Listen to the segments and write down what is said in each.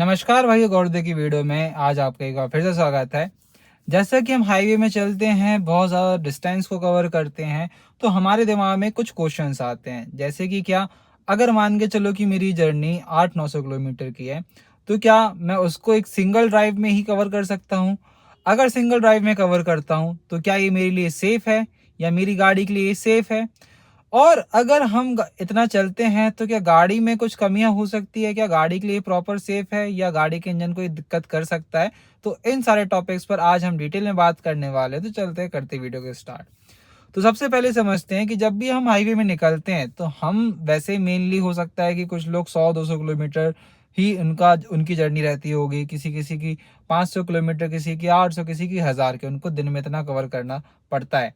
नमस्कार भाई, गौरव की वीडियो में आज आपका एक बार फिर से स्वागत है। जैसा कि हम हाईवे में चलते हैं, बहुत ज़्यादा डिस्टेंस को कवर करते हैं, तो हमारे दिमाग में कुछ क्वेश्चंस आते हैं। जैसे कि क्या, अगर मान के चलो कि मेरी जर्नी 800-900 किलोमीटर की है, तो क्या मैं उसको एक सिंगल ड्राइव में ही कवर कर सकता हूँ? अगर सिंगल ड्राइव में कवर करता हूँ, तो क्या ये मेरे लिए सेफ है या मेरी गाड़ी के लिए सेफ है? और अगर हम इतना चलते हैं तो क्या गाड़ी में कुछ कमियां हो सकती है? क्या गाड़ी के लिए प्रॉपर सेफ है या गाड़ी के इंजन को दिक्कत कर सकता है? तो इन सारे टॉपिक्स पर आज हम डिटेल में बात करने वाले हैं। तो चलते हैं, करते वीडियो के स्टार्ट। तो सबसे पहले समझते हैं कि जब भी हम हाईवे में निकलते हैं तो हम वैसे मेनली हो सकता है कि कुछ लोग 100-200 किलोमीटर ही उनकी जर्नी रहती होगी, किसी किसी की 500 किलोमीटर, किसी की 800, किसी की 1000 के, उनको दिन में इतना कवर करना पड़ता है।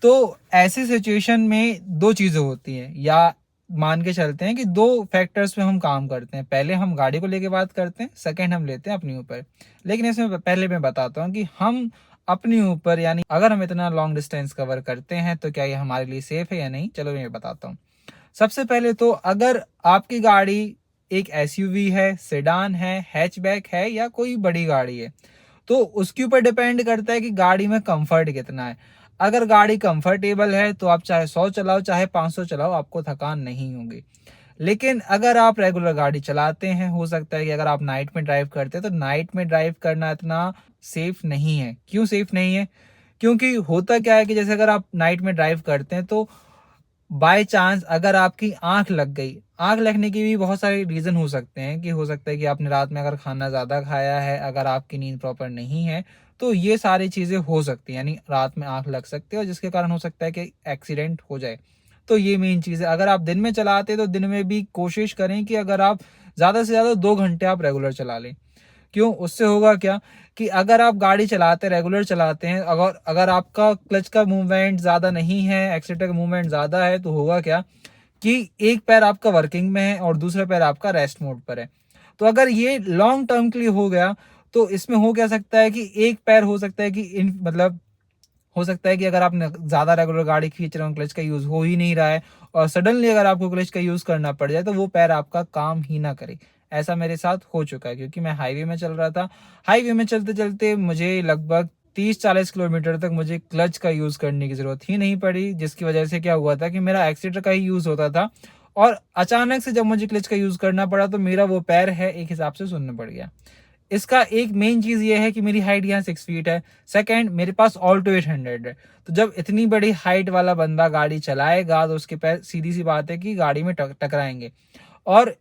तो ऐसी सिचुएशन में दो चीज़ें होती हैं, या मान के चलते हैं कि दो फैक्टर्स पे हम काम करते हैं। पहले हम गाड़ी को लेके बात करते हैं, सेकंड हम लेते हैं अपने ऊपर। लेकिन इसमें पहले मैं बताता हूँ कि हम अपने ऊपर, यानी अगर हम इतना लॉन्ग डिस्टेंस कवर करते हैं तो क्या ये हमारे लिए सेफ है या नहीं, चलो मैं बताता हूँ। सबसे पहले तो अगर आपकी गाड़ी एक एसयूवी है, सेडान है, हैचबैक है या कोई बड़ी गाड़ी है, तो उसके ऊपर डिपेंड करता है कि गाड़ी में कंफर्ट कितना है। अगर गाड़ी कंफर्टेबल है तो आप चाहे 100 चलाओ चाहे 500 चलाओ, आपको थकान नहीं होगी। लेकिन अगर आप रेगुलर गाड़ी चलाते हैं, हो सकता है कि अगर आप नाइट में ड्राइव करते हैं तो नाइट में ड्राइव करना इतना सेफ नहीं है। क्यों सेफ नहीं है? क्योंकि होता क्या है कि जैसे अगर आप नाइट में ड्राइव करते हैं तो बाय चांस अगर आपकी आंख लग गई, आंख लगने की भी बहुत सारे रीज़न हो सकते हैं। कि हो सकता है कि आपने रात में अगर खाना ज़्यादा खाया है, अगर आपकी नींद प्रॉपर नहीं है, तो ये सारी चीज़ें हो सकती हैं, यानी रात में आंख लग सकती है और जिसके कारण हो सकता है कि एक्सीडेंट हो जाए। तो ये मेन चीज़ है। अगर आप दिन में चलाते हैं तो दिन में भी कोशिश करें कि अगर आप ज़्यादा से ज़्यादा 2 घंटे आप रेगुलर चला लें। क्यों? उससे होगा क्या कि अगर आप गाड़ी चलाते रेगुलर चलाते हैं, अगर अगर आपका क्लच का मूवमेंट ज़्यादा नहीं है, एक्सीलेटर का मूवमेंट ज़्यादा है, तो होगा क्या कि एक पैर आपका वर्किंग में है और दूसरा पैर आपका रेस्ट मोड पर है। तो अगर ये लॉन्ग टर्म के लिए हो गया, तो इसमें हो क्या सकता है कि एक पैर हो सकता है कि इन मतलब हो सकता है कि अगर आपने ज़्यादा रेगुलर गाड़ी खींच रहे हो, क्लच का यूज़ हो ही नहीं रहा है और सडनली अगर आपको क्लच का यूज़ करना पड़ जाए, तो वो पैर आपका काम ही ना करे। ऐसा मेरे साथ हो चुका है, क्योंकि मैं हाईवे में चल रहा था। हाईवे में चलते-चलते मुझे लगभग 30-40 किलोमीटर तक मुझे क्लच का यूज़ करने की ज़रूरत ही नहीं पड़ी, जिसकी वजह से क्या हुआ था कि मेरा एक्सीलेटर का ही यूज़ होता था और अचानक से जब मुझे क्लच का यूज़ करना पड़ा, तो मेरा वो पैर है एक हिसाब से शून्य पड़ गया। इसका एक मेन चीज़ ये है कि मेरी हाइट यहाँ 6 फीट है। सेकंड, मेरे पास ऑल्टो 800 है। तो जब इतनी बड़ी हाइट वाला बंदा गाड़ी चलाएगा तो उसके पैर, सीधी सी बात है कि गाड़ी में टकराएंगे। और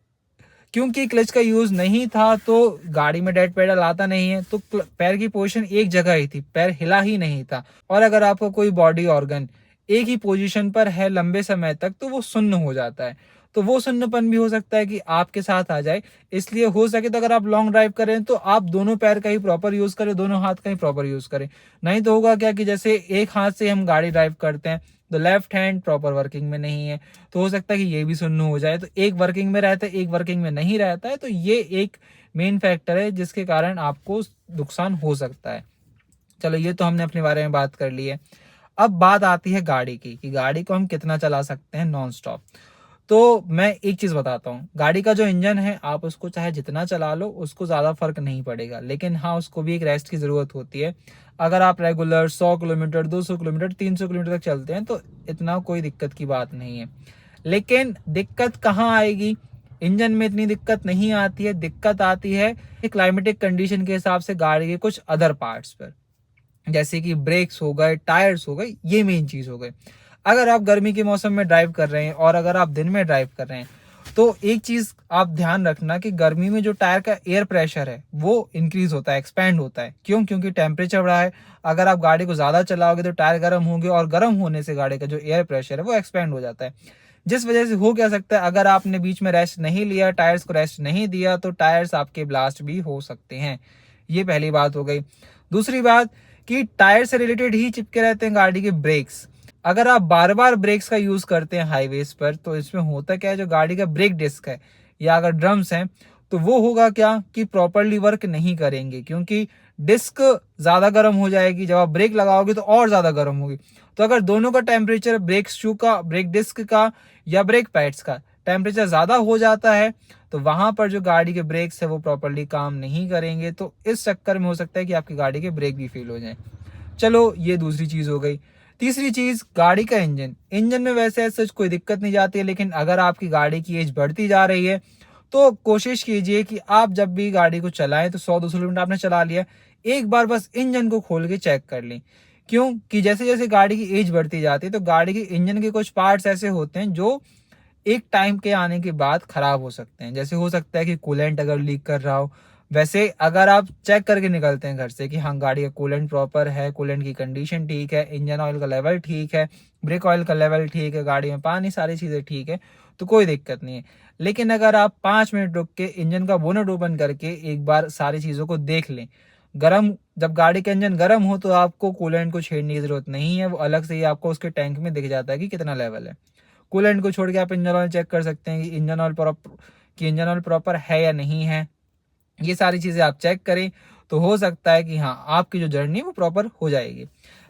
क्योंकि क्लच का यूज़ नहीं था तो गाड़ी में डेड पेडल आता नहीं है, तो पैर की पोजीशन एक जगह ही थी, पैर हिला ही नहीं था। और अगर आपका कोई बॉडी ऑर्गन एक ही पोजीशन पर है लंबे समय तक, तो वो सुन्न हो जाता है। तो वो सुन्नपन भी हो सकता है कि आपके साथ आ जाए। इसलिए हो सके तो अगर आप लॉन्ग ड्राइव करें तो आप दोनों पैर का ही प्रॉपर यूज़ करें, दोनों हाथ का ही प्रॉपर यूज़ करें। नहीं तो होगा क्या कि जैसे एक हाथ से हम गाड़ी ड्राइव करते हैं तो लेफ्ट हैंड प्रॉपर वर्किंग में नहीं है, तो हो सकता है कि ये भी सुन्न हो जाए। तो एक वर्किंग में रहता है, एक वर्किंग में नहीं रहता है, तो ये एक मेन फैक्टर है जिसके कारण आपको नुकसान हो सकता है। चलो, ये तो हमने अपने बारे में बात कर ली है। अब बात आती है गाड़ी की, कि गाड़ी को हम कितना चला सकते हैं नॉन स्टॉप। तो मैं एक चीज़ बताता हूँ, गाड़ी का जो इंजन है आप उसको चाहे जितना चला लो, उसको ज़्यादा फर्क नहीं पड़ेगा। लेकिन हाँ, उसको भी एक रेस्ट की ज़रूरत होती है। अगर आप रेगुलर 100 किलोमीटर, 200 किलोमीटर, 300 किलोमीटर तक चलते हैं तो इतना कोई दिक्कत की बात नहीं है। लेकिन दिक्कत कहाँ आएगी? इंजन में इतनी दिक्कत नहीं आती है, दिक्कत आती है क्लाइमेटिक कंडीशन के हिसाब से गाड़ी के कुछ अदर पार्ट्स पर। जैसे कि ब्रेक्स हो गए, टायर्स हो गए, ये मेन चीज़ हो गए। अगर आप गर्मी के मौसम में ड्राइव कर रहे हैं और अगर आप दिन में ड्राइव कर रहे हैं, तो एक चीज़ आप ध्यान रखना कि गर्मी में जो टायर का एयर प्रेशर है वो इंक्रीज होता है, एक्सपैंड होता है। क्यों? क्योंकि टेम्परेचर बढ़ा है। अगर आप गाड़ी को ज़्यादा चलाओगे तो टायर गर्म होंगे और गर्म होने से गाड़ी का जो एयर प्रेशर है वो एक्सपैंड हो जाता है। जिस वजह से हो क्या सकता है, अगर आपने बीच में रेस्ट नहीं लिया, टायर्स को रेस्ट नहीं दिया, तो टायर्स आपके ब्लास्ट भी हो सकते हैं। ये पहली बात हो गई। दूसरी बात कि टायर से रिलेटेड ही चिपके रहते हैं गाड़ी के ब्रेक्स। अगर आप बार बार ब्रेक्स का यूज़ करते हैं हाईवेज पर, तो इसमें होता क्या है, जो गाड़ी का ब्रेक डिस्क है या अगर ड्रम्स हैं, तो वो होगा क्या कि प्रॉपरली वर्क नहीं करेंगे, क्योंकि डिस्क ज़्यादा गर्म हो जाएगी। जब आप ब्रेक लगाओगे तो और ज़्यादा गर्म होगी। तो अगर दोनों का टेम्परेचर, ब्रेक शू का, ब्रेक डिस्क का या ब्रेक पैड्स का टेम्परेचर ज़्यादा हो जाता है तो वहाँ पर जो गाड़ी के ब्रेक्स है वो प्रॉपर्ली काम नहीं करेंगे, तो इस चक्कर में हो सकता है कि आपकी गाड़ी के ब्रेक भी फेल हो जाएं। चलो ये दूसरी चीज़ हो गई। तीसरी चीज़, गाड़ी का इंजन में वैसे ऐसा कोई दिक्कत नहीं जाती है, लेकिन अगर आपकी गाड़ी की एज बढ़ती जा रही है तो कोशिश कीजिए कि आप जब भी गाड़ी को चलाएं तो 100-200 किलोमीटर आपने चला लिया, एक बार बस इंजन को खोल के चेक कर लें। क्यों कि जैसे जैसे गाड़ी की एज बढ़ती जाती है तो गाड़ी के इंजन के कुछ पार्ट्स ऐसे होते हैं जो एक टाइम के आने के बाद खराब हो सकते हैं। जैसे हो सकता है कि कूलेंट अगर लीक कर रहा हो, वैसे अगर आप चेक करके निकलते हैं घर से कि हाँ गाड़ी का कूलेंट प्रॉपर है, कूलेंट की कंडीशन ठीक है, इंजन ऑयल का लेवल ठीक है, ब्रेक ऑयल का लेवल ठीक है, गाड़ी में पानी, सारी चीज़ें ठीक है, तो कोई दिक्कत नहीं है। लेकिन अगर आप 5 मिनट रुक के इंजन का बोनट ओपन करके एक बार सारी चीज़ों को देख लें, जब गाड़ी का इंजन गर्म हो तो आपको कूलेंट को छेड़ने की जरूरत नहीं है, वो अलग से ही आपको उसके टैंक में दिख जाता है कि कितना लेवल है। कूलेंट को छोड़ के आप इंजन ऑयल चेक कर सकते हैं कि इंजन ऑयल प्रॉपर है या नहीं है। ये सारी चीज़ें आप चेक करें तो हो सकता है कि हाँ आपकी जो जर्नी है वो प्रॉपर हो जाएगी।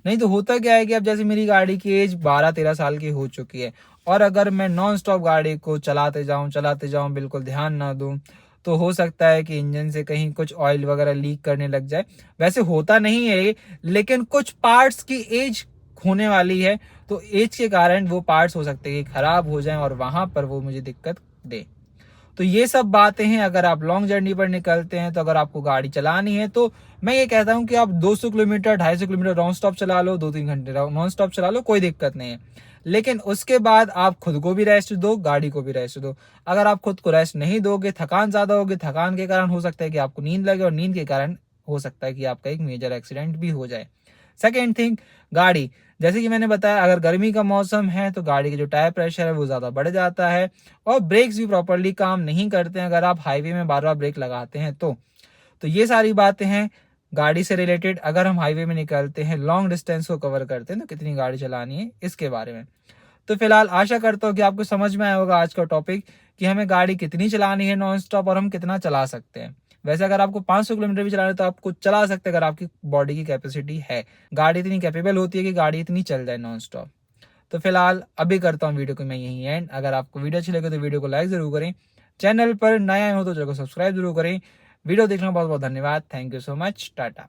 नहीं तो होता क्या है कि अब जैसे मेरी गाड़ी की एज 12-13 साल की हो चुकी है और अगर मैं नॉन स्टॉप गाड़ी को चलाते जाऊँ बिल्कुल ध्यान ना दूँ, तो हो सकता है कि इंजन से कहीं कुछ ऑयल वगैरह लीक करने लग जाए। वैसे होता नहीं है ये, लेकिन कुछ पार्ट्स की एज होने वाली है, तो एज के कारण वो पार्ट्स हो सकते हैं कि खराब हो जाएं और वहां पर वो मुझे दिक्कत दे। तो ये सब बातें हैं। अगर आप लॉन्ग जर्नी पर निकलते हैं तो अगर आपको गाड़ी चलानी है तो मैं ये कहता हूँ कि आप 200 किलोमीटर 250 किलोमीटर नॉन स्टॉप चला लो, 2-3 घंटे नॉन स्टॉप चला लो, कोई दिक्कत नहीं है। लेकिन उसके बाद आप खुद को भी रेस्ट दो, गाड़ी को भी रेस्ट दो। अगर आप खुद को रेस्ट नहीं दोगे, थकान ज्यादा होगी, थकान के कारण हो सकता है कि आपको नींद लगे और नींद के कारण हो सकता है कि आपका एक मेजर एक्सीडेंट भी हो जाए। सेकेंड थिंग, गाड़ी, जैसे कि मैंने बताया अगर गर्मी का मौसम है तो गाड़ी के जो टायर प्रेशर है वो ज़्यादा बढ़ जाता है और ब्रेक्स भी प्रॉपरली काम नहीं करते हैं अगर आप हाईवे में बार बार ब्रेक लगाते हैं तो ये सारी बातें हैं गाड़ी से रिलेटेड। अगर हम हाईवे में निकलते हैं, लॉन्ग डिस्टेंस को कवर करते हैं तो कितनी गाड़ी चलानी है इसके बारे में। तो फिलहाल आशा करता हूँ कि आपको समझ में आया होगा आज का टॉपिक कि हमें गाड़ी कितनी चलानी है नॉन स्टॉप और हम कितना चला सकते हैं। वैसे अगर आपको 500 किलोमीटर भी चलाना है तो आप कुछ चला सकते हैं अगर आपकी बॉडी की कैपेसिटी है। गाड़ी इतनी कैपेबल होती है कि गाड़ी इतनी चल जाए नॉन स्टॉप। तो फिलहाल अभी करता हूँ वीडियो को मैं यहीं एंड। अगर आपको वीडियो अच्छी लगे तो वीडियो को लाइक जरूर करें, चैनल पर नए हो तो चैनल को सब्सक्राइब जरूर करें। वीडियो देखने का बहुत बहुत धन्यवाद। Thank you so much. Tata.